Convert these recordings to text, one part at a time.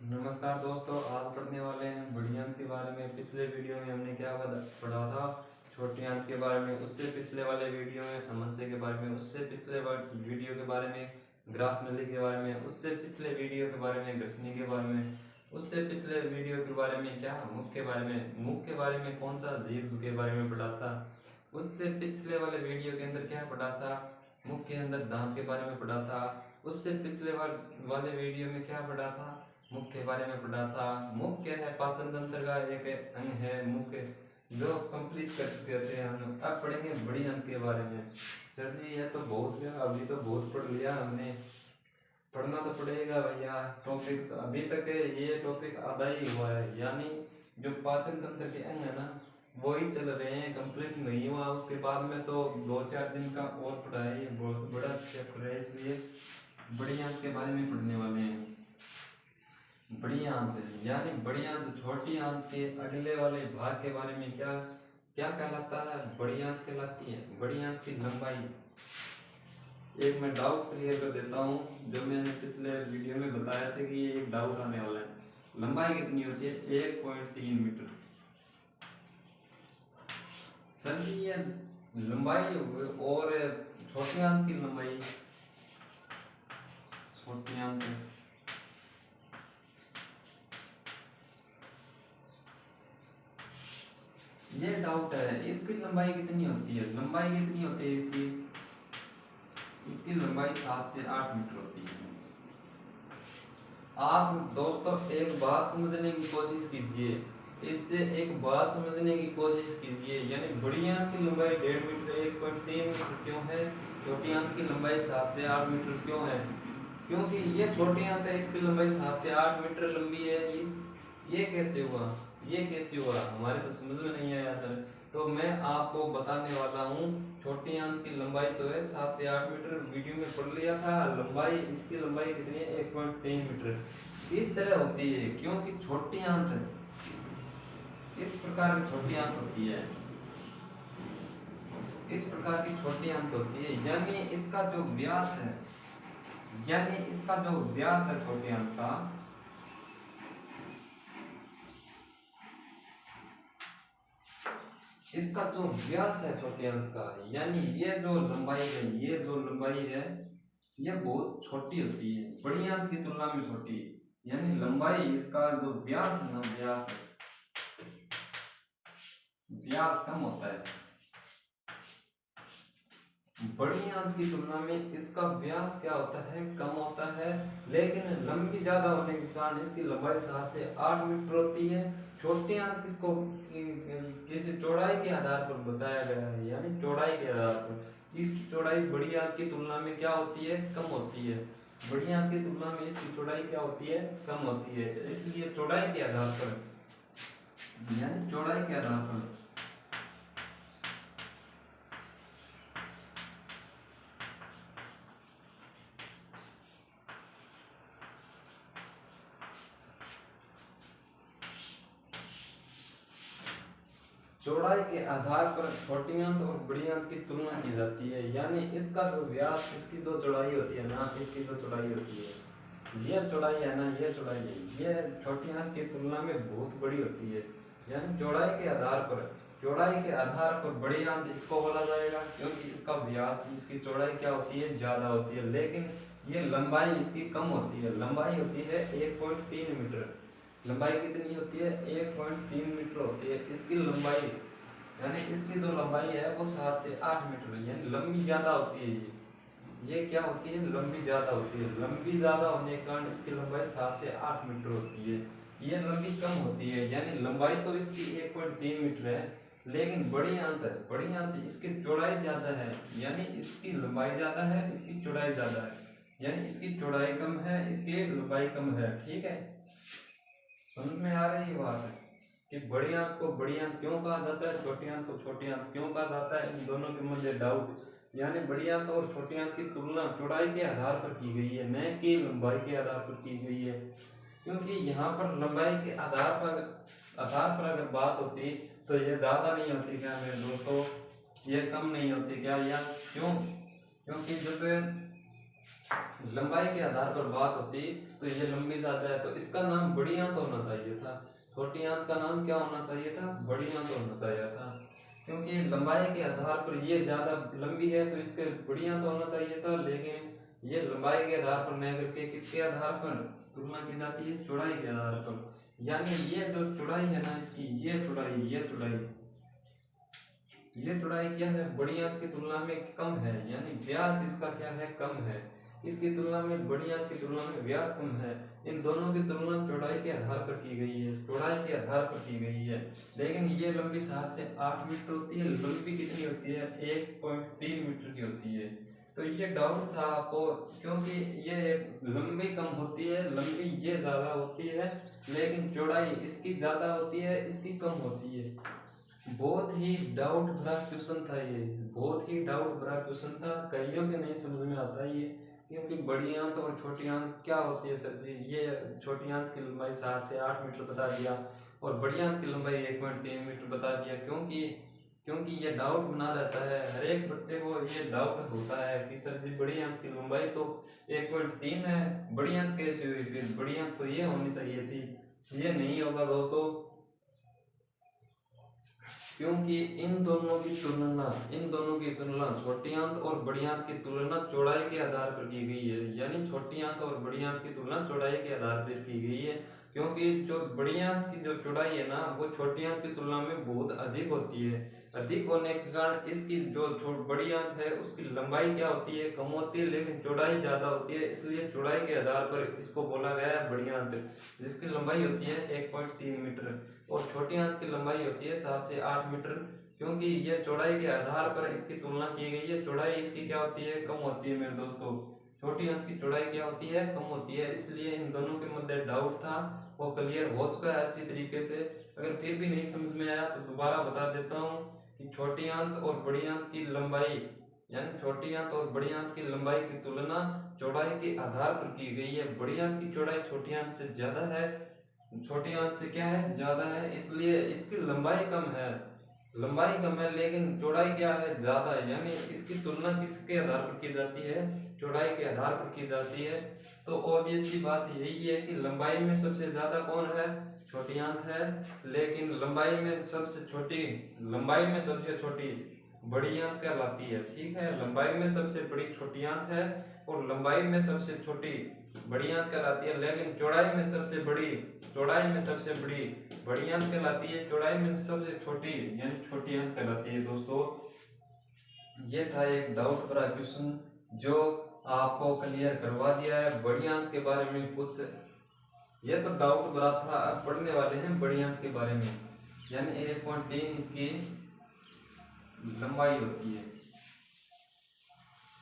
नमस्कार दोस्तों, आज पढ़ने वाले हैं बड़ी अंत के बारे में। पिछले वीडियो में हमने क्या पढ़ा था, छोटी अंत के बारे में। उससे पिछले वाले वीडियो में समस्या के बारे में, उससे पिछले वीडियो के बारे में ग्रास नली के बारे में, उससे पिछले वीडियो के बारे में घर्षणी के बारे में, उससे पिछले वीडियो के बारे में क्या मुख के बारे में, मुख के बारे में कौन सा जीव के बारे में पढ़ा था। उससे पिछले वाले वीडियो के अंदर क्या पढ़ा था, मुख के अंदर दांत के बारे में पढ़ा था। उससे पिछले वाले वीडियो में क्या पढ़ा था, मुख के बारे में पढ़ा था। मुख क्या है, पाचन तंत्र का एक अंग है मुख, जो कंप्लीट कर चुके थे हम। अब पढ़ेंगे बड़ी अंत के बारे में। सर जी ये तो बहुत गया, अभी तो बहुत पढ़ लिया हमने, पढ़ना तो पड़ेगा भैया। टॉपिक अभी तक ये टॉपिक आधा ही हुआ है, यानी जो पाचन तंत्र के अंग है ना, वो ही चल रहे हैं, कंप्लीट नहीं हुआ। उसके बाद में तो 2-4 दिन का और पढ़ाई, बहुत बड़ा चैप्टर है, इसलिए बड़ी आंत के बारे में पढ़ने वाले हैं। बड़ी आंत यानी बड़ी आंत छोटी आंत के अगले वाले भाग के बारे में क्या क्या कहलाता है, बड़ी आंत कहलाती है। बड़ी आंत की लंबाई, एक मैं डाउट क्लियर कर देता हूँ, जो मैंने पिछले वीडियो में बताया था कि ये एक डाउट आने वाला है। लंबाई कितनी होती है? 1.3 मीटर। सर जी ये लंबाई और छोटी आंत की लंबाई, छोटी आंत ये डाउट है, इसकी लंबाई कितनी होती है? लंबाई कितनी होती है इसकी? इसकी लंबाई 7 से 8 मीटर होती है। आप दोस्तों एक बात समझने की कोशिश कीजिए, इससे एक बात समझने की कोशिश कीजिए, यानी बड़ी आंत की लंबाई 1.5 मीटर 1.3 मीटर क्यों है, छोटी आंत की लंबाई 7 से 8 मीटर क्यों है? क्योंकि ये छोटी आंत है, इसकी लंबाई 7 से 8 मीटर लंबी है। ये कैसे हुआ, ये कैसे हुआ, हमारे तो समझ में नहीं आया सर। तो मैं आपको बताने वाला हूँ। छोटी आंत की लंबाई तो है 7 से 8 मीटर, वीडियो में पढ़ लिया था। लंबाई, इसकी लंबाई कितनी है? 1.3 मीटर। इस तरह होती है क्योंकि छोटी आंत है, इस प्रकार की छोटी आंत होती है, इस प्रकार की छोटी आंत होती है। यानी इसका जो व्यास है, यानी इसका जो व्यास है छोटी आंत का, इसका जो व्यास है छोटी आंत का, यानी ये जो लंबाई है, ये जो लंबाई है, ये बहुत छोटी होती है, बड़ी आंत की तुलना में छोटी। यानी लंबाई, इसका जो व्यास है ना, व्यास कम होता है। बड़ी आंत की तुलना में इसका व्यास क्या होता है? कम होता है। लेकिन लंबी ज्यादा होने के कारण इसकी लंबाई 7 से 8 मीटर होती है। छोटी आंत किसको किसी चौड़ाई के आधार पर बताया गया है, यानी चौड़ाई के आधार पर इसकी चौड़ाई बड़ी आंत की तुलना में क्या होती है? कम होती है। बड़ी आंत की तुलना में इसकी चौड़ाई क्या होती है? कम होती है। इसलिए चौड़ाई के आधार पर, यानी चौड़ाई के आधार पर चौड़ाई के आधार पर छोटी आंत और बड़ी आंत की तुलना की जाती है। यानी इसका जो व्यास, इसकी जो चौड़ाई होती है ना, इसकी जो चौड़ाई होती है, ये चौड़ाई है ना, ये चौड़ाई है, ये छोटी आंत की तुलना में बहुत बड़ी होती है। यानी चौड़ाई के आधार पर, चौड़ाई के आधार पर बड़ी आंत इसको बोला जाएगा, क्योंकि इसका व्यास, इसकी चौड़ाई क्या होती है? ज्यादा होती है। लेकिन ये लंबाई इसकी कम होती है, लंबाई होती है 1.3 मीटर। लंबाई कितनी होती है? 1.3 मीटर होती है इसकी लंबाई। यानी इसकी जो लंबाई है वो 7 से 8 मीटर है, यानी लंबी ज्यादा होती है। ये क्या होती है? लंबी ज्यादा होती है। लंबी ज्यादा होने के कारण इसकी लंबाई 7 से 8 मीटर होती है। ये लंबी कम होती है, यानी लंबाई तो इसकी 1.3 मीटर है, लेकिन बड़ी आंत है, बड़ी आंत इसकी चौड़ाई ज्यादा है, यानी इसकी लंबाई ज्यादा है, इसकी चौड़ाई ज्यादा है। यानी इसकी चौड़ाई कम है, इसकी लंबाई कम है। ठीक है, समझ में आ रही है बात है कि बड़ी आंत को बड़ी आंत क्यों कहा जाता है, छोटी आंत को छोटी आंत क्यों कहा जाता है। इन दोनों के मध्य डाउट, यानी बड़ी आंत और छोटी आंत की तुलना चौड़ाई के आधार पर की गई है, न कि लंबाई के आधार पर की गई है। क्योंकि यहाँ पर लंबाई के आधार पर अगर बात होती तो ये ज्यादा नहीं होती क्या मेरे दोस्तों, ये कम नहीं होती क्या? या क्यों? क्योंकि जब लंबाई के आधार पर बात होती तो ये लंबी ज़्यादा है तो इसका नाम बड़ी आंत होना चाहिए था। छोटी आंत का नाम क्या होना चाहिए था? बड़ी आंत होना चाहिए था। क्योंकि लंबाई के आधार पर ये ज़्यादा लंबी है तो इसके बड़ी आंत होना चाहिए था, लेकिन ये लंबाई के आधार पर नहीं करके किसके आधार पर तुलना की जाती है? चौड़ाई के आधार पर। यानी ये जो चौड़ाई है ना इसकी, ये चौड़ाई क्या है? बड़ी आंत की तुलना में कम है, यानी व्यास इसका क्या है? कम है। इसकी तुलना में बड़ी आंत की तुलना में व्यास कम है। इन दोनों की तुलना चौड़ाई के आधार पर की गई है, चौड़ाई के आधार पर की गई है। लेकिन ये लंबी 7 से 8 मीटर होती है, लंबी कितनी होती है? 1.3 मीटर की होती है। तो ये डाउट था आपको, क्योंकि ये लंबी कम होती है, लंबी ये ज्यादा होती है, लेकिन चौड़ाई इसकी ज्यादा होती है, इसकी कम होती है। बहुत ही डाउट भरा क्वेश्चन था ये, बहुत ही डाउट भरा क्वेश्चन था। कईयों के नहीं समझ में आता ये, क्योंकि बड़ी आंत और छोटी आंत क्या होती है सर जी? ये छोटी आंत की लंबाई 7 से 8 मीटर बता दिया और बड़ी आंत की लंबाई 1.3 मीटर बता दिया। क्योंकि ये डाउट बना रहता है, हर एक बच्चे को ये डाउट होता है कि सर जी बड़ी आंत की लंबाई तो 1.3 है, बड़ी आंत कैसे हुई? फिर बड़ी आंत तो ये होनी चाहिए थी। ये नहीं होगा दोस्तों, क्योंकि इन दोनों की तुलना छोटी आंत और बड़ी आंत की तुलना चौड़ाई के आधार पर की गई है। यानी छोटी आंत और बड़ी आंत की तुलना चौड़ाई के आधार पर की गई है, क्योंकि जो बड़ी आंत की जो चौड़ाई है ना वो छोटी आंत की तुलना में बहुत अधिक होती है। अधिक होने के कारण इसकी जो बड़ी आंत है उसकी लंबाई क्या होती है? कम होती है, लेकिन चौड़ाई ज्यादा होती है। इसलिए चौड़ाई के आधार पर इसको बोला गया है बड़ी आंत, जिसकी लंबाई होती है 1.3 मीटर और छोटी आंत की लंबाई होती है 7 से 8 मीटर। क्योंकि ये चौड़ाई के आधार पर इसकी तुलना की गई है। चौड़ाई इसकी क्या होती है? कम होती है मेरे दोस्तों। छोटी आंत की चौड़ाई क्या होती है? कम होती है। इसलिए इन दोनों के मध्य डाउट था, वो क्लियर हो चुका है अच्छी तरीके से। अगर फिर भी नहीं समझ में आया तो दोबारा बता देता हूँ कि छोटी आंत और बड़ी आंत की लंबाई, यानी छोटी आंत और बड़ी आंत की लंबाई की तुलना चौड़ाई के आधार पर की गई है। बड़ी आंत की चौड़ाई छोटी आंत से ज्यादा है, छोटी आंत से क्या है? ज्यादा है, इसलिए इसकी लंबाई कम है, लेकिन चौड़ाई क्या है? ज्यादा है। यानी इसकी तुलना किसके आधार पर की जाती है? चौड़ाई के आधार पर की जाती है। तो ऑब्वियस सी बात यही है कि लंबाई में सबसे ज्यादा कौन है? छोटी आंत है। लेकिन लंबाई में सबसे छोटी बड़ी आंत कहलाती है। ठीक है, लंबाई में सबसे बड़ी छोटी आंत है और लंबाई में सबसे छोटी बड़ी आंत कहलाती है। लेकिन चौड़ाई में सबसे बड़ी बड़ी आंत कहलाती है। चौड़ाई में सबसे छोटी यानी छोटी आंत कहलाती है। दोस्तों ये था एक डाउट भरा क्वेश्चन जो आपको क्लियर करवा दिया है। बड़ी आंत के बारे में कुछ ये तो डाउट भरा था, अब पढ़ने वाले हैं बड़ी आंत के बारे में। यानी 1.3 इसकी लंबाई होती है।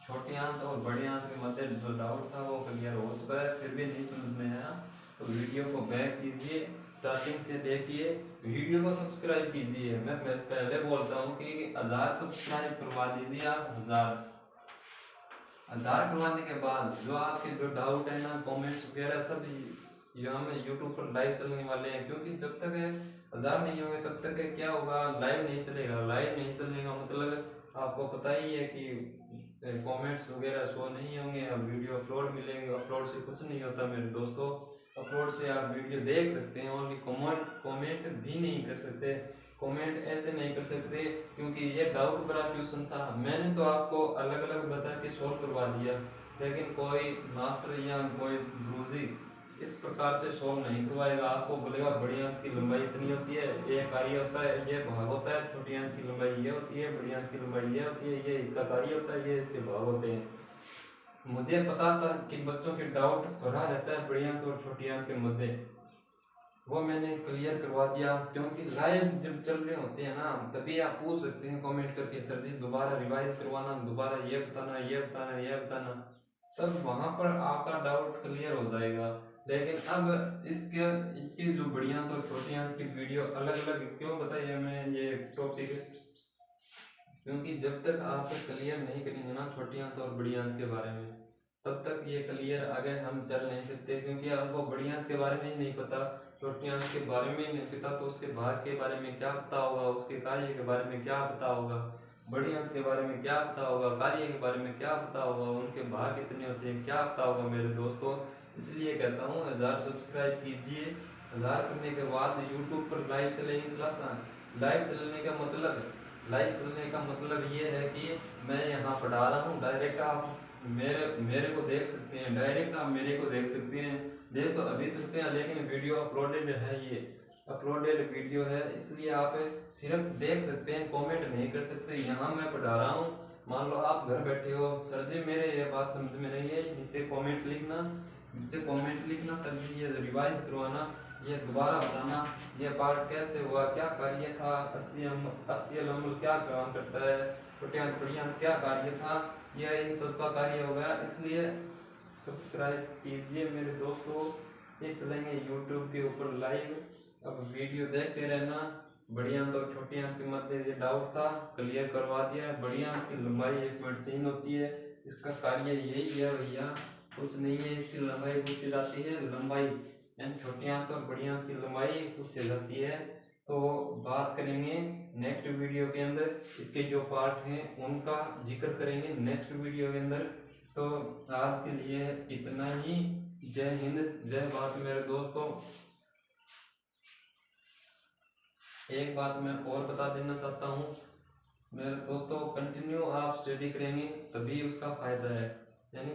छोटी आंत और बड़ी आंत के मध्य जो डाउट था वो क्लियर हो चुका है। फिर भी नहीं समझ में आया तो वीडियो को बैक कीजिए, स्टार्टिंग से देखिए, वीडियो को सब्सक्राइब कीजिए। मैं पहले बोलता हूँ कि 1000 सब्सक्राइब करवा दीजिए आप। 1000 करवाने के बाद जो आपके जो डाउट है ना, कमेंट्स वगैरह सब ये हमें यूट्यूब पर लाइव चलने वाले हैं। क्योंकि जब तक 1000 नहीं होंगे तब तक क्या होगा? लाइव नहीं चलेगा। लाइव नहीं चलने का मतलब आपको पता ही है कि कमेंट्स वगैरह शो नहीं होंगे। अब वीडियो अपलोड मिलेंगे, अपलोड से कुछ नहीं होता मेरे दोस्तों। अपलोड से आप वीडियो देख सकते हैं, ओनली कमेंट भी नहीं कर सकते। कमेंट ऐसे नहीं कर सकते क्योंकि ये डाउट भरा क्वेश्चन था। मैंने तो आपको अलग अलग बता के सॉल्व करवा दिया, लेकिन कोई मास्टर या कोई गुरुजी इस प्रकार से सॉल्व नहीं करवाएगा। आपको बोलेगा बड़ी आंत की लंबाई इतनी होती है, ये कार्य होता है, ये भाग होता है। छोटी आंत की लंबाई ये होती है, बड़ी आंत की लंबाई ये होती है, ये इसका कार्य होता है, ये इसके भाग होते हैं। मुझे पता था कि बच्चों के डाउट भरा रहता है बड़ी आंत और छोटी आंत के मध्य, वो मैंने क्लियर करवा दिया। क्योंकि लाइव जब चल रहे होते हैं ना तभी आप पूछ सकते हैं कमेंट करके, सर जी दोबारा रिवाइज करवाना, दोबारा ये बताना, तब वहां पर आपका डाउट क्लियर हो जाएगा। लेकिन अब इसके जो बड़ी आंत और छोटी आंत की वीडियो अलग अलग क्यों बताई है मैं ये टॉपिक? क्योंकि जब तक आप क्लियर नहीं करेंगे ना छोटी आंत और बड़ी आंत के बारे में, तब तक ये क्लियर आगे हम चल नहीं सकते। क्योंकि आपको बड़ी आंत के बारे में ही नहीं पता, छोटी आंत के बारे में ही नहीं पता, तो उसके भाग के बारे में क्या पता होगा, उसके कार्य के बारे में क्या पता होगा? बड़ी आंत के बारे में क्या पता होगा, कार्य के बारे में क्या पता होगा, उनके भाग कितने होते हैं क्या पता होगा मेरे दोस्तों। इसलिए कहता हूँ 1000 सब्सक्राइब कीजिए। 1000 करने के बाद यूट्यूब पर लाइव चलेंगी क्लास। लाइव चलने का मतलब ये है कि मैं यहाँ पढ़ा रहा हूँ, डायरेक्ट आप मेरे को देख सकते हैं, डायरेक्ट आप मेरे को देख सकते हैं, देख तो अभी सकते हैं, लेकिन वीडियो अपलोडेड है, ये अपलोडेड वीडियो है, इसलिए आप सिर्फ देख सकते हैं, कमेंट नहीं कर सकते। यहाँ मैं पढ़ा रहा हूँ, मान लो आप घर बैठे हो, सर जी मेरे ये बात समझ में नहीं है, नीचे कमेंट लिखना, सर जी ये रिवाइज करवाना, ये दोबारा बताना, ये पार्ट कैसे हुआ, क्या कार्य था, अस्सी अम्ल क्या काम करता है, छोटे अंत बड़ी अंत क्या कार्य था, यह इन सब का कार्य होगा। इसलिए सब्सक्राइब कीजिए मेरे दोस्तों। ये चलेंगे यूट्यूब के ऊपर लाइव, अब वीडियो देखते रहना। बड़ी आंत और छोटी आंत के मध्य ये डाउट था, क्लियर करवा दिया है। बड़ी आंत की लंबाई 1.3 होती है, इसका कार्य यही है भैया, कुछ नहीं है। इसकी लंबाई पूछी जाती है, लंबाई यानी छोटी आंत और बड़ी आंत की लंबाई पूछी जाती है। तो बात करेंगे नेक्स्ट वीडियो के अंदर, इसके जो पार्ट हैं उनका जिक्र करेंगे नेक्स्ट वीडियो के अंदर। तो आज के लिए इतना ही। जय हिंद, जय भारत मेरे दोस्तों। एक बात मैं और बता देना चाहता हूँ मेरे दोस्तों, कंटिन्यू आप स्टडी करेंगे तभी उसका फायदा है, यानी